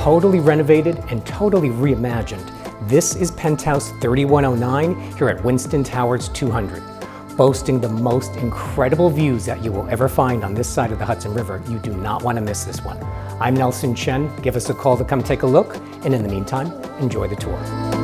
totally renovated and totally reimagined. This is Penthouse 3109 here at Winston Towers 200. Boasting the most incredible views that you will ever find on this side of the Hudson River. You do not want to miss this one. I'm Nelson Chen. Give us a call to come take a look, and in the meantime, enjoy the tour.